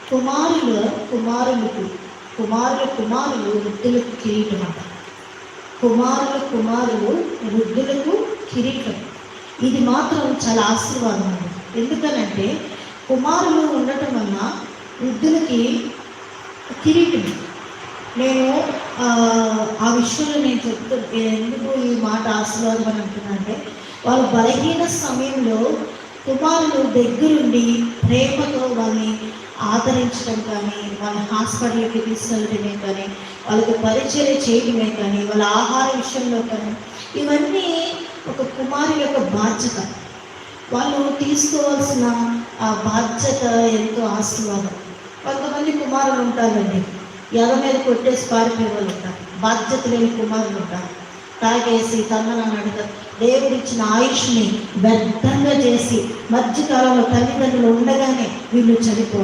కుమారులు వృద్ధులకు కిరీటం అంట. కుమారులు వృద్ధులకు కిరీటం. ఇది మాత్రం చాలా ఆశీర్వాదం అండి. ఎందుకనంటే కుమారులు ఉండటం వల్ల వృద్ధులకి కిరీటం. నేను ఆ విషయంలో నేను ఎందుకు ఈ మాట ఆశీర్వాదం అని అంటున్నానంటే, వాళ్ళ బలహీన సమయంలో కుమారులు దగ్గరుండి ప్రేమతో వాళ్ళని ఆదరించడం కానీ, వాళ్ళ హాస్పిటల్కి తీసుకెళ్ళడమే కానీ, వాళ్ళకి పరిచయం చేయడమే కానీ, వాళ్ళ ఆహార విషయంలో కానీ, ఇవన్నీ ఒక కుమారు యొక్క బాధ్యత. వాళ్ళు తీసుకోవాల్సిన ఆ బాధ్యత ఎంతో ఆశీర్వాదం. కొంతమంది కుమారులు ఉంటారండి, ఎవ మీద కొట్టేసి పారిపోయే వాళ్ళు ఉంటారు. బాధ్యత లేని కుమారులు ఉంటారు. తాగేసి తన్నని అడుగుతారు. దేవుడిచ్చిన ఆయుష్ని వ్యర్థంగా చేసి మధ్యకాలంలో తల్లిదండ్రులు ఉండగానే వీళ్ళు చనిపోతారు.